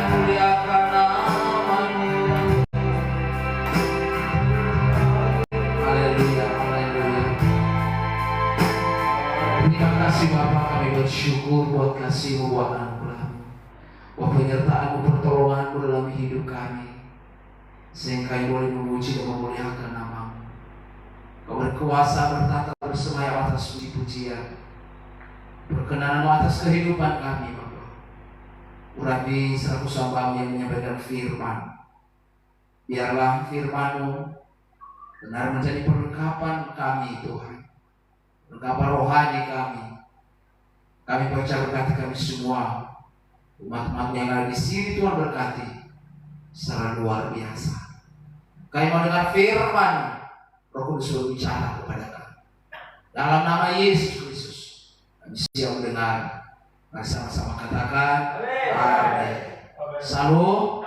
muliakan nama-Mu. Haleluya, haleluya. Terima kasih Bapa, kami bersyukur buat kasih-Mu, buat anugerah-Mu, buat penyertaan-Mu, pertolongan-Mu dalam hidup kami, sehingga kami boleh memuji dan memuliakan nama-Mu. Kau berkuasa bertata bersemayam atas puji-pujian, berkenan-Mu atas kehidupan kami Bapa. Urapi selaku hamba-Mu yang menyampaikan firman, biarlah firman-Mu benar menjadi perlengkapan kami Tuhan, perlengkapan rohani kami. Kami percaya berkati kami semua, umat-umat yang ada di sini Tuhan berkati secara luar biasa. Kami mau dengar firman Roh Kudus berbicara kepada kami. Dalam nama Yesus Kristus kami siap mendengar. Mari sama-sama katakan amin. Salam.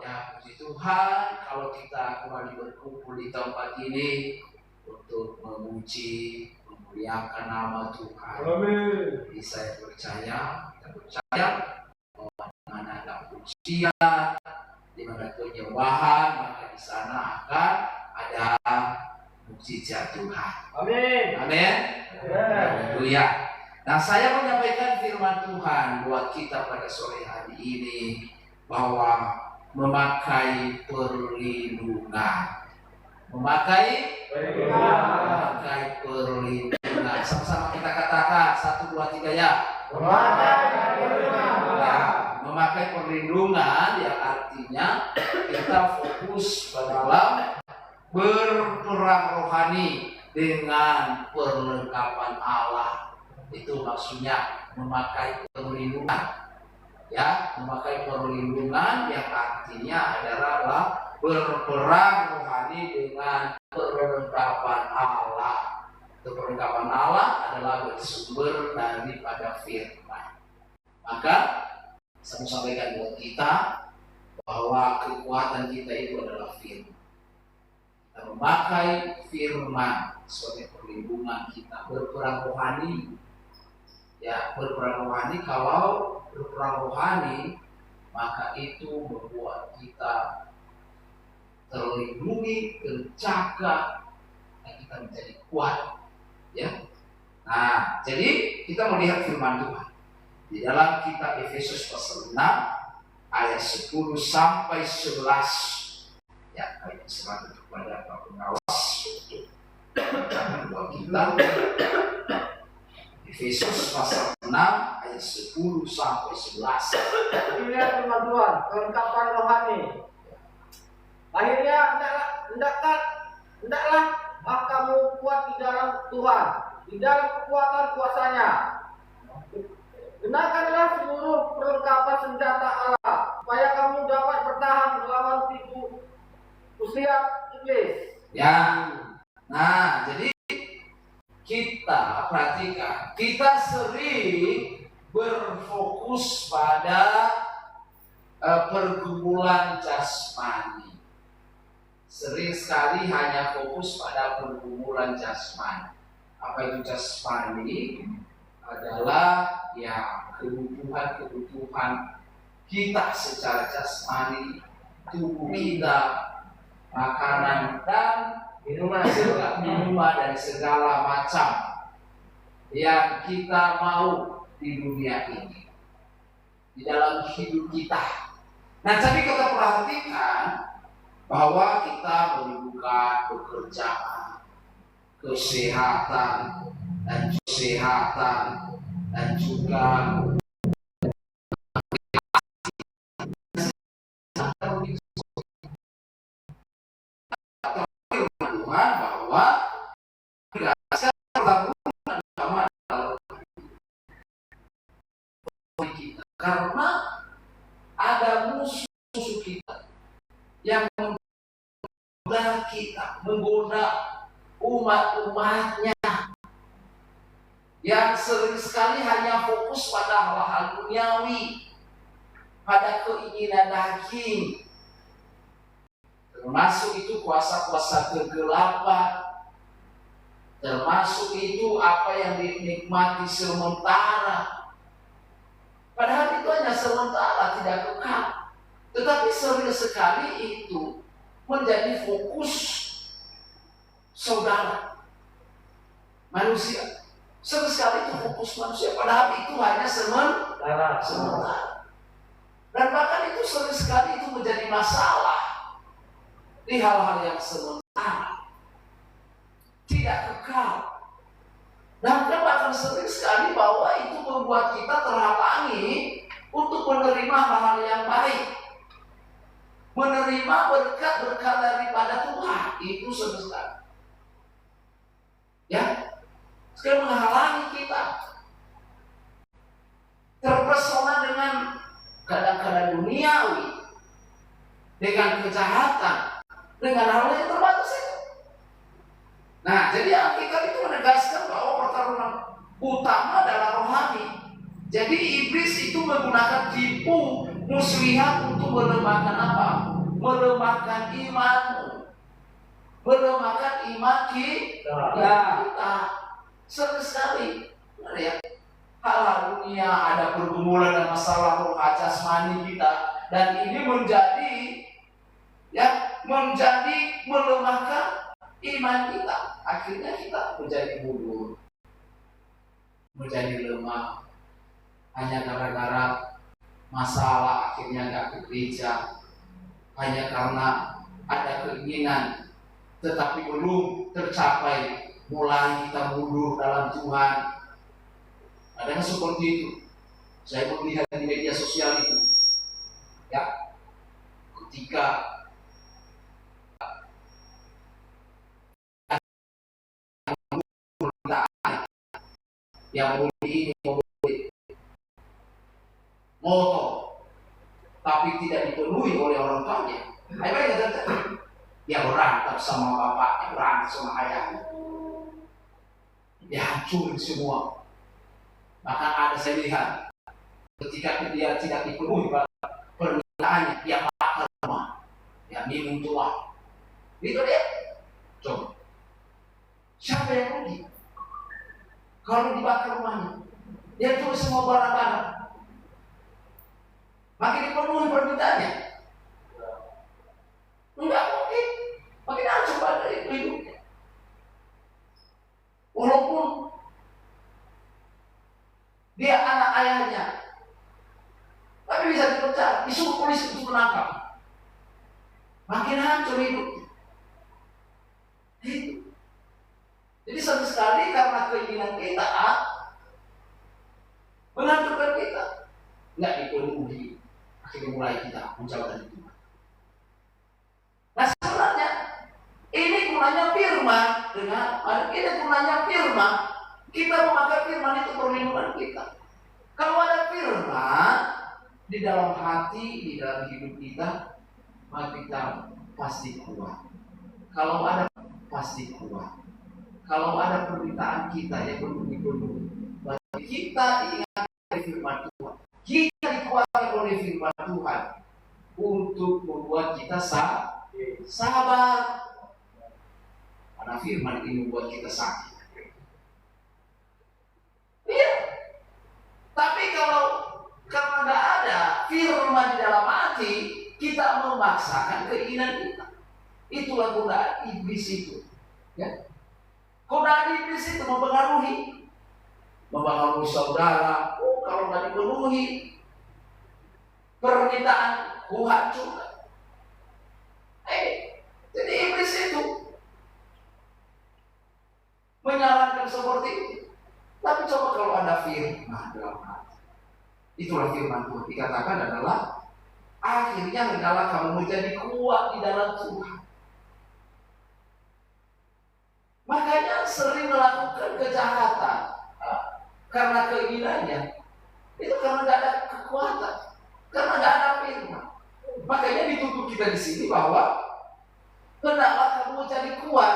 Ya, puji Tuhan kalau kita kembali berkumpul di tempat ini untuk memuji, memuliakan nama Tuhan. Amin. Jadi saya percaya, kita percaya bahwa di mana ada pujian, di mana penyembahan, maka di sana akan ada mukjizat Tuhan. Amin. Amin. Haleluya. Nah, saya menyampaikan firman Tuhan buat kita pada sore hari ini bahwa memakai perlindungan. Memakai perlindungan. Sama-sama kita katakan 1, 2, 3 ya. Memakai perlindungan yang artinya kita fokus dalam berperang rohani dengan perlengkapan Allah. Itu maksudnya memakai perlindungan. Ya, memakai perlindungan yang artinya adalah berperang rohani dengan perlengkapan Allah. Perlengkapan Allah adalah bersumber daripada firman. Maka saya mau sampaikan buat kita bahwa kekuatan kita itu adalah firman. Kita memakai firman sebagai perlindungan kita, berperang rohani. Ya, berperang rohani, kalau berperang rohani maka itu membuat kita terlindungi, terjaga, dan kita menjadi kuat. Ya. Nah, jadi kita melihat firman Tuhan di dalam kitab Efesus pasal 6 ayat 10 sampai 11. Ya, ayat 11 kepada Pak pengawas untuk bacaan buat kita. Efesus pasal 6 ayat 10 sampai 11. Inilah firman Tuhan, kelengkapan rohani. Akhirnya hendaklah kamu kuat di dalam Tuhan, di dalam kekuatan kuasanya. Gunakanlah seluruh perlengkapan senjata Allah, supaya kamu dapat bertahan melawan tipu muslihat iblis. Ya, nah jadi kita perhatikan, kita sering berfokus pada pergumulan jasmani. Sering sekali hanya fokus pada pergumulan jasmani. Apa itu jasmani? Adalah ya kebutuhan kita secara jasmani, tubuh kita, makanan dan minuman dan segala macam yang kita mau di dunia ini, di dalam hidup kita. Nah, tapi kita perhatikan bahwa kita menimbulkan pekerjaan, kesehatan dan juga Tuhan bahwa kita karena ada musuh kita yang menggoda kita, menggoda umat-umatnya yang sering sekali hanya fokus pada hal-hal duniawi, pada keinginan daging, termasuk itu kuasa-kuasa kegelapan, termasuk itu apa yang dinikmati sementara. Padahal itu hanya sementara, tidak kekal. Tetapi sering sekali itu menjadi fokus saudara manusia. Sering sekali itu fokus manusia, padahal itu hanya sementara. Dan bahkan itu sering sekali itu menjadi masalah di hal-hal yang sementara, tidak kekal. Dan bahkan sering sekali bahwa itu membuat kita terhalangi untuk menerima hal-hal yang baik, menerima berkat-berkat daripada Tuhan. Itu sering sekali, ya, sekali menghalangi kita terpesona dengan kadang-kadang duniawi, dengan kejahatan, dengan hal yang terbatas itu. Nah, jadi Alkitab itu menegaskan bahwa pertarungan utama adalah rohani. Jadi iblis itu menggunakan tipu muslihat untuk melemahkan apa? Melemahkan imanmu, melemahkan iman kita. Sering sekali, ya, hal-hal dunia, ada pergumulan dan masalah roh jasmani kita, dan ini menjadi melemahkan iman kita. Akhirnya kita menjadi mundur, menjadi lemah, hanya gara-gara masalah akhirnya nggak ke gereja, hanya karena ada keinginan tetapi belum tercapai, mulai kita mundur dalam Tuhan. Ada yang seperti itu. Saya melihat di media sosial itu, ya, ketika yang membeli motor tapi tidak dipenuhi oleh orang tuanya, dia berantem sama bapaknya, berantem sama ayahnya, dia hancurin semua. Bahkan ada saya lihat ketika dia tidak dipenuhi permintaannya, dia bakar rumah, dia minum tua. Itu dia. Coba, siapa yang rugi kalau dibakar rumahnya? Dia tulis semua barang-barang, makin dipenuhi permintaannya. Enggak mungkin, makin hancur pada hidupnya. Walaupun dia anak ayahnya, tapi bisa dipercaya, disuruh polisi untuk menangkap, makin hancur hidupnya. Itu. Jadi sering sekali karena keinginan kita menghancurkan kita, nggak dipenuhi, akhirnya mulai kita menjauh dari Tuhan. Nah, sebenarnya ini gunanya firman, ini gunanya firman. Kita memakai firman itu perlindungan kita. Kalau ada firman di dalam hati, di dalam hidup kita, maka kita pasti kuat. Kalau ada, pasti kuat. Kalau ada permintaan kita yang belum dipenuhi, bagi kita diingat oleh firman Tuhan, kita dikuatkan oleh firman Tuhan untuk membuat kita sabar. Karena firman ini membuat kita sakit. Iya. Tapi kalau karena nggak ada firman di dalam hati, kita memaksakan keinginan kita. Itulah godaan iblis itu. Ya. Godaan iblis itu mempengaruhi saudara. Kalau nggak dipenuhi permintaan, hancurkan. Jadi iblis itu menyarankan seperti itu. Tapi coba kalau ada firman dalam hati, itulah firman Tuhan dikatakan adalah akhirnya adalah kamu menjadi kuat di dalam Tuhan. Makanya sering melakukan kejahatan karena keinginannya, itu karena tidak ada kekuatan, karena tidak ada firman. Makanya dituntut kita di sini bahwa hendaklah kamu menjadi kuat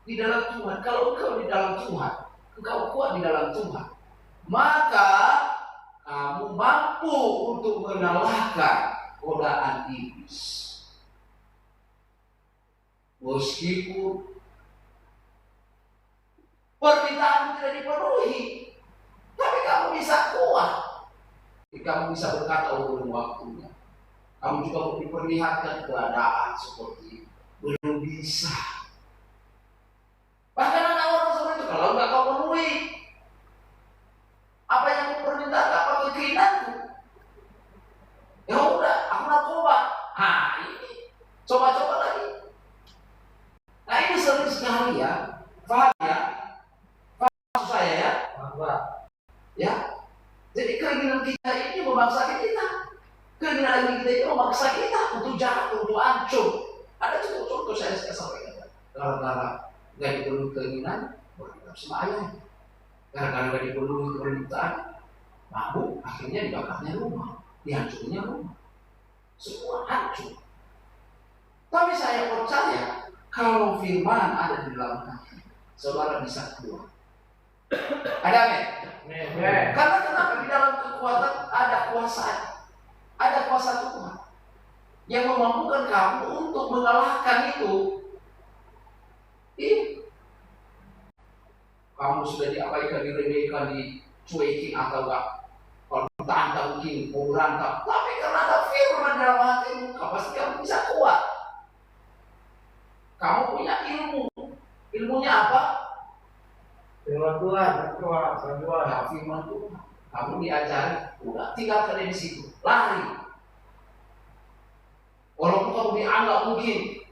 di dalam Tuhan. Kalau engkau di dalam Tuhan, engkau kuat di dalam Tuhan, maka kamu mampu untuk mengalahkan godaan iblis. Meskipun permintaan tidak dipenuhi, tapi kamu bisa kuat. Kamu bisa berkata, belum waktunya. Kamu juga mau diperlihatkan keadaan seperti itu. Belum bisa. Bahkan anak orang seperti itu, kalau nggak kau penuhi apa yang kau permintaan, apa keinginanku, ya udah, aku narkoba. Ini coba-coba lagi. Nah ini sering sekali ya, paham ya? Paham maksud saya ya? Ya. Jadi keinginan kita ini memaksa kita. Keinginan kita itu memaksa kita untuk jahat, untuk hancur. Ada contoh saya sampaikan. Gara-gara nggak dipenuhi keinginan, berkitab sama ayahnya. Gara-gara nggak dipenuhi permintaan, mabuk, akhirnya dibakarnya rumah, dihancurnya rumah. Semua hancur. Tapi saya percaya kalau firman ada di dalam hati, saudara bisa keluar. Ada amin? Karena kenapa di dalam kekuatan ada kuasa, ada kuasa Tuhan yang memampukan kamu untuk mengalahkan itu. Kamu sudah diabaikan, diremehkan, dicuekin atau enggak, kalau bertahan mungkin mau berantem, tapi karena ada firman dalam hatimu, pasti kamu bisa kuat. Kamu punya ilmu. Ilmunya apa? Firman Tuhan, Ya, firman Tuhan. Kamu diajari, udah tinggalkan di situ, lari. Walaupun kamu dianggap mungkin